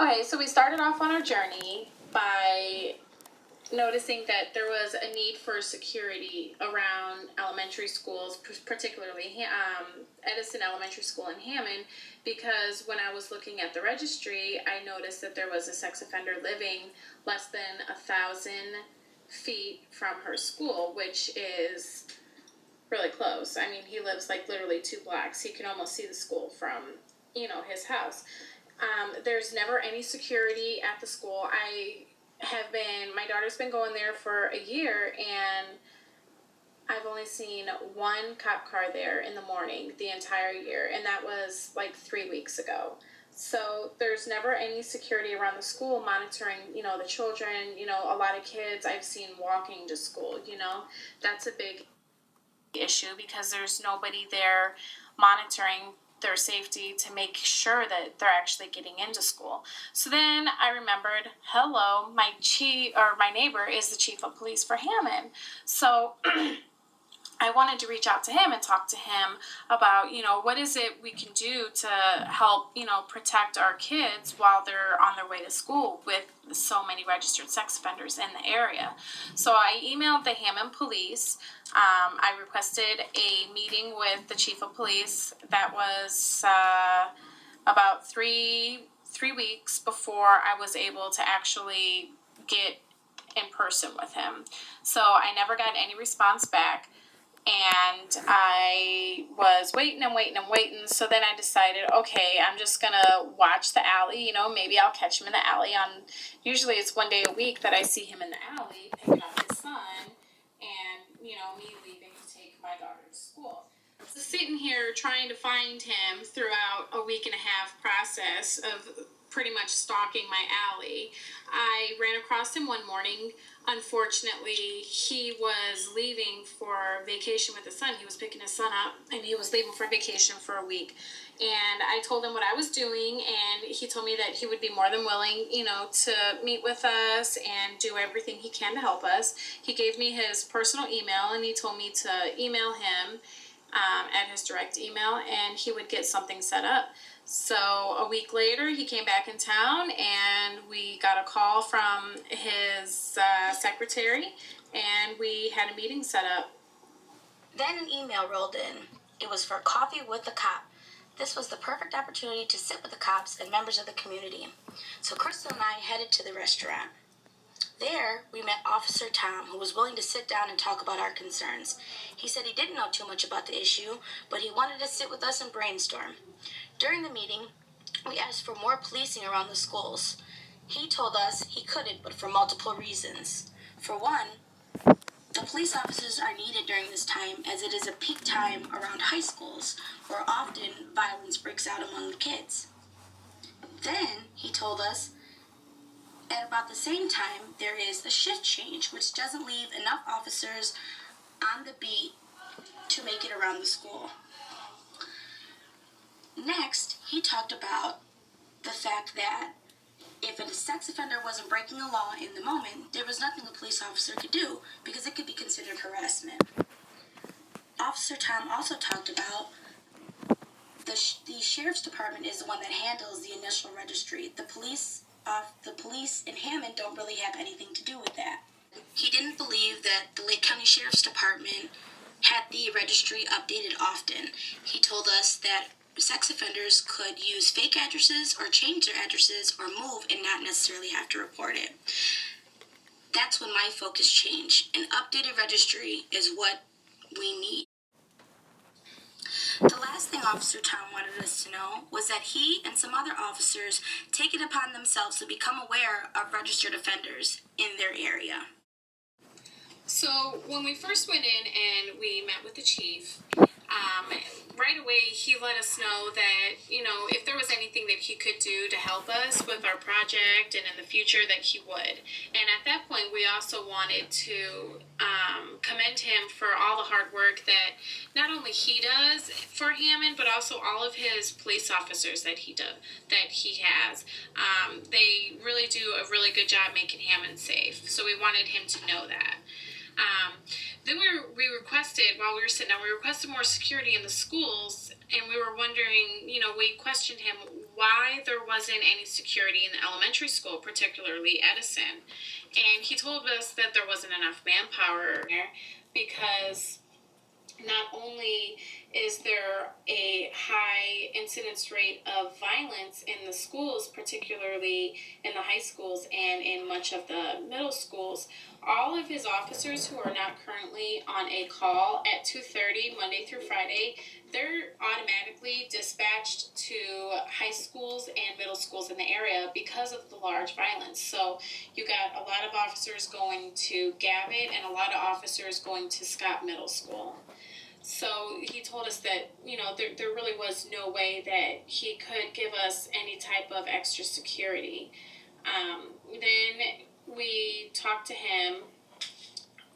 Okay, so we started off on our journey by noticing that there was a need for security around elementary schools, particularly Edison Elementary School in Hammond, because when I was looking at the registry, I noticed that there was a sex offender living less than 1,000 feet from her school, which is really close. I mean, he lives like literally 2 blocks. He can almost see the school from, his house. There's never any security at the school. My daughter's been going there for a year, and I've only seen one cop car there in the morning the entire year, and that was like 3 weeks ago. So there's never any security around the school monitoring, the children, a lot of kids I've seen walking to school, that's a big issue because there's nobody there monitoring their safety to make sure that they're actually getting into school. So then I remembered, hello, my neighbor is the chief of police for Hammond. So I wanted to reach out to him and talk to him about, what is it we can do to help, protect our kids while they're on their way to school with so many registered sex offenders in the area. So I emailed the Hammond police. I requested a meeting with the chief of police. That was about three weeks before I was able to actually get in person with him. So I never got any response back. And I was waiting. So then I decided, okay, I'm just going to watch the alley. Maybe I'll catch him in the alley. Usually it's 1 day a week that I see him in the alley picking up his son and, me leaving to take my daughter to school. So sitting here trying to find him throughout a week and a half process of pretty much stalking my alley, I ran across him one morning. Unfortunately, he was leaving for vacation with his son. He was picking his son up, and he was leaving for vacation for a week. And I told him what I was doing, and he told me that he would be more than willing, to meet with us and do everything he can to help us. He gave me his personal email, and he told me to email him at his direct email, and he would get something set up. So a week later, he came back in town, and we got a call from his secretary, and we had a meeting set up. Then an email rolled in. It was for coffee with the cop. This was the perfect opportunity to sit with the cops and members of the community. So Crystal and I headed to the restaurant. There, we met Officer Tom, who was willing to sit down and talk about our concerns. He said he didn't know too much about the issue, but he wanted to sit with us and brainstorm. During the meeting, we asked for more policing around the schools. He told us he couldn't, but for multiple reasons. For one, the police officers are needed during this time, as it is a peak time around high schools, where often violence breaks out among the kids. Then, he told us, at about the same time, there is a shift change, which doesn't leave enough officers on the beat to make it around the school. Next, he talked about the fact that if a sex offender wasn't breaking the law in the moment, there was nothing a police officer could do because it could be considered harassment. Officer Tom also talked about the sheriff's department is the one that handles the initial registry. The police in Hammond don't really have anything to do with that. He didn't believe that the Lake County Sheriff's Department had the registry updated often. He told us that sex offenders could use fake addresses or change their addresses or move and not necessarily have to report it. That's when my focus changed. An updated registry is what we need. The last thing Officer Tom wanted us to know was that he and some other officers take it upon themselves to become aware of registered offenders in their area. So when we first went in and we met with the chief, right away he let us know that, if there was anything that he could do to help us with our project and in the future that he would. And at that point we also wanted to commend him for all the hard work that not only he does for Hammond, but also all of his police officers that he has. They really do a really good job making Hammond safe. So we wanted him to know that. Then we requested, while we were sitting down, we requested more security in the schools, and we were wondering, we questioned him, why there wasn't any security in the elementary school, particularly Edison. And he told us that there wasn't enough manpower there because not only is there a high incidence rate of violence in the schools, particularly in the high schools and in much of the middle schools, all of his officers who are not currently on a call at 2:30 Monday through Friday, they're automatically dispatched to high schools and middle schools in the area because of the large violence. So you got a lot of officers going to Gavitt and a lot of officers going to Scott Middle School. So he told us that, there really was no way that he could give us any type of extra security. Then we talked to him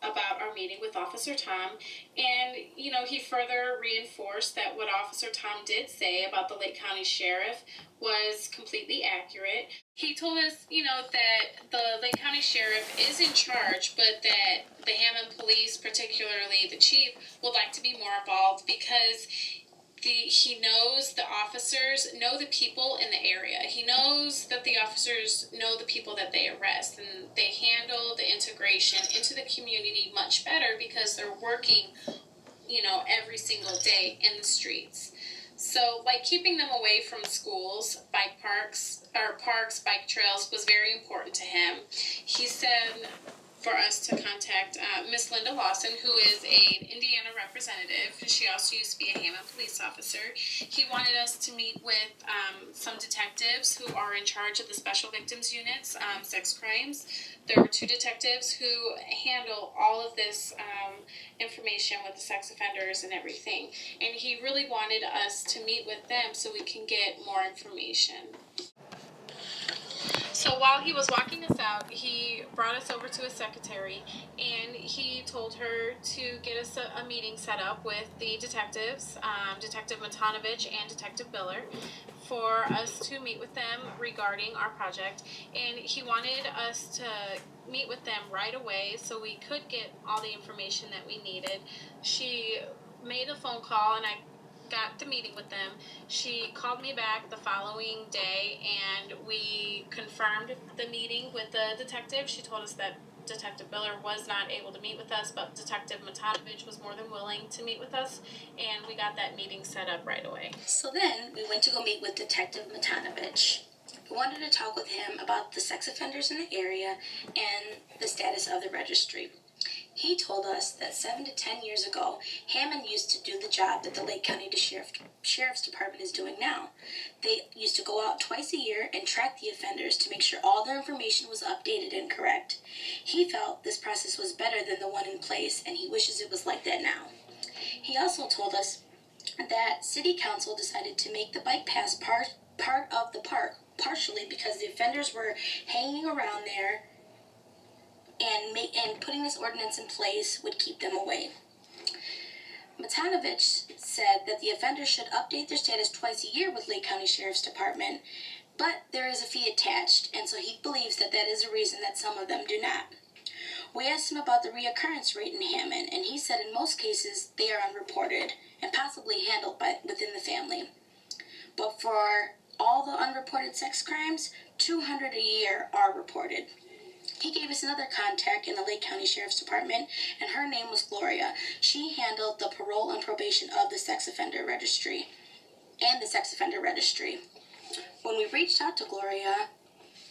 about our meeting with Officer Tom, and he further reinforced that what Officer Tom did say about the Lake County Sheriff was completely accurate. He told us, that the Lake County Sheriff is in charge, but that the Hammond Police, particularly the chief, would like to be more involved because he knows the officers know the people in the area. He knows that the officers know the people that they arrest, and they handle the integration into the community much better because they're working, every single day in the streets. So, keeping them away from schools, bike parks, bike trails was very important to him. He said for us to contact Miss Linda Lawson, who is an Indiana representative. She also used to be a Hammond police officer. He wanted us to meet with some detectives who are in charge of the special victims units, sex crimes. There were 2 detectives who handle all of this information with the sex offenders and everything. And he really wanted us to meet with them so we can get more information. So while he was walking us out, he brought us over to his secretary, and he told her to get us a meeting set up with the detectives, Detective Matanovich and Detective Biller, for us to meet with them regarding our project. And he wanted us to meet with them right away so we could get all the information that we needed. She made a phone call, and I got the meeting with them. She called me back the following day, and we confirmed the meeting with the detective. She told us that Detective Biller was not able to meet with us, but Detective Matanovich was more than willing to meet with us, and we got that meeting set up right away. So then we went to go meet with Detective Matanovich. We wanted to talk with him about the sex offenders in the area and the status of the registry. He told us that 7 to 10 years ago, Hammond used to do the job that the Lake County Sheriff's Department is doing now. They used to go out twice a year and track the offenders to make sure all their information was updated and correct. He felt this process was better than the one in place, and he wishes it was like that now. He also told us that City Council decided to make the bike path part of the park, partially because the offenders were hanging around there, and putting this ordinance in place would keep them away. Matanovich said that the offenders should update their status twice a year with Lake County Sheriff's Department, but there is a fee attached, and so he believes that is a reason that some of them do not. We asked him about the reoccurrence rate in Hammond, and he said in most cases they are unreported and possibly handled within the family. But for all the unreported sex crimes, 200 a year are reported. He gave us another contact in the Lake County Sheriff's Department, and her name was Gloria. She handled the parole and probation of the sex offender registry. When we reached out to Gloria,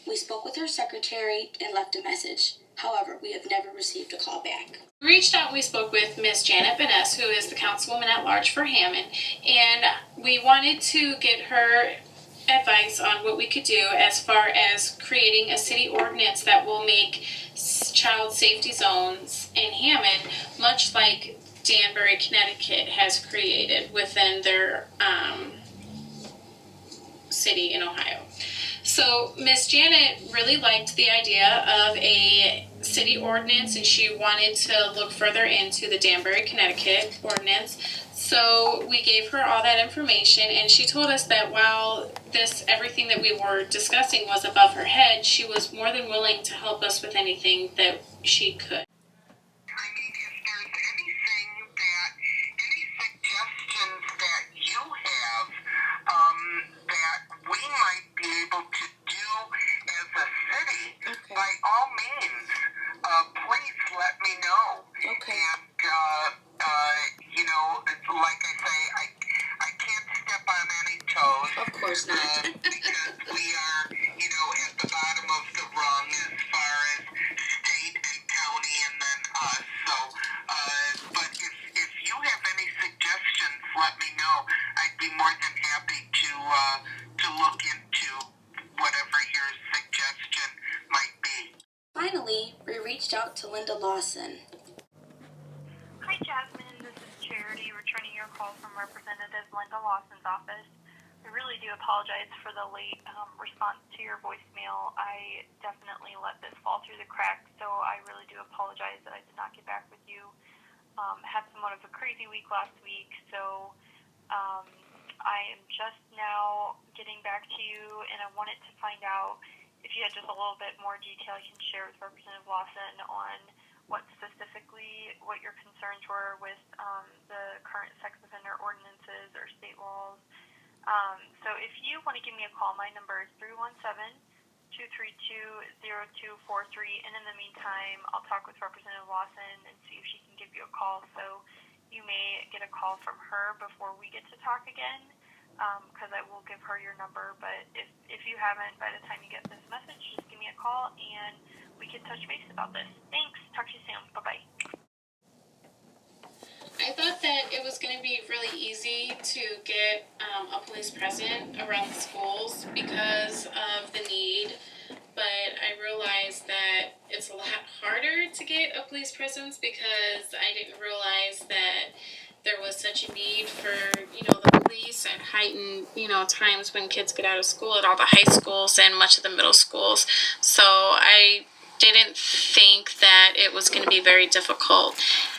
we spoke with her secretary and left a message. However, we have never received a call back. We reached out and we spoke with Miss Janet Vaness, who is the councilwoman at large for Hammond, and we wanted to get her advice on what we could do as far as creating a city ordinance that will make child safety zones in Hammond, much like Danbury, Connecticut has created within their city in Ohio. So Miss Janet really liked the idea of a city ordinance, and she wanted to look further into the Danbury, Connecticut ordinance. So we gave her all that information, and she told us that while everything that we were discussing was above her head, she was more than willing to help us with anything that she could. I mean, if there's any suggestions that you have that we might out to Linda Lawson. Hi, Jasmine. This is Charity returning your call from Representative Linda Lawson's office. I really do apologize for the late response to your voicemail. I definitely let this fall through the cracks, so I really do apologize that I did not get back with you. Had somewhat of a crazy week last week, so I am just now getting back to you, and I wanted to find out if you had just a little bit more detail you can share with Representative Lawson on what your concerns were with the current sex offender ordinances or state laws. So if you want to give me a call, my number is 317-232-0243, and in the meantime, I'll talk with Representative Lawson and see if she can give you a call. So you may get a call from her before we get to talk again, because I will give her your number. But if you haven't, by the time you get this message, just give me a call and we can touch base about this. Thanks. Talk to you soon. Bye-bye. I thought that it was going to be really easy to get a police presence around the schools because of the need, but I realized that it's a lot harder to get a police presence because I didn't realize that there was such a need for, the police at heightened, times when kids get out of school at all the high schools and much of the middle schools. So I didn't think that it was going to be very difficult,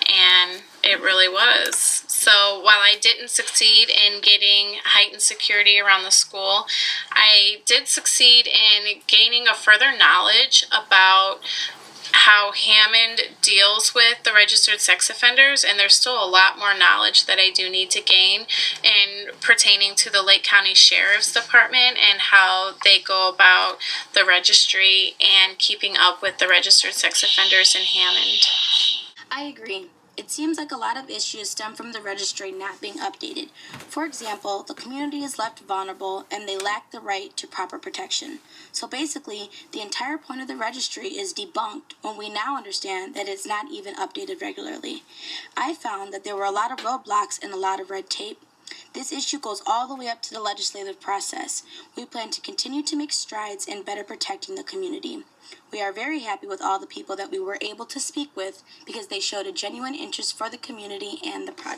and it really was. So while I didn't succeed in getting heightened security around the school, I did succeed in gaining a further knowledge about how Hammond deals with the registered sex offenders, and there's still a lot more knowledge that I do need to gain in pertaining to the Lake County Sheriff's Department and how they go about the registry and keeping up with the registered sex offenders in Hammond. I agree. It seems like a lot of issues stem from the registry not being updated. For example, the community is left vulnerable and they lack the right to proper protection. So basically, the entire point of the registry is debunked when we now understand that it's not even updated regularly. I found that there were a lot of roadblocks and a lot of red tape. This issue goes all the way up to the legislative process. We plan to continue to make strides in better protecting the community. We are very happy with all the people that we were able to speak with because they showed a genuine interest for the community and the project.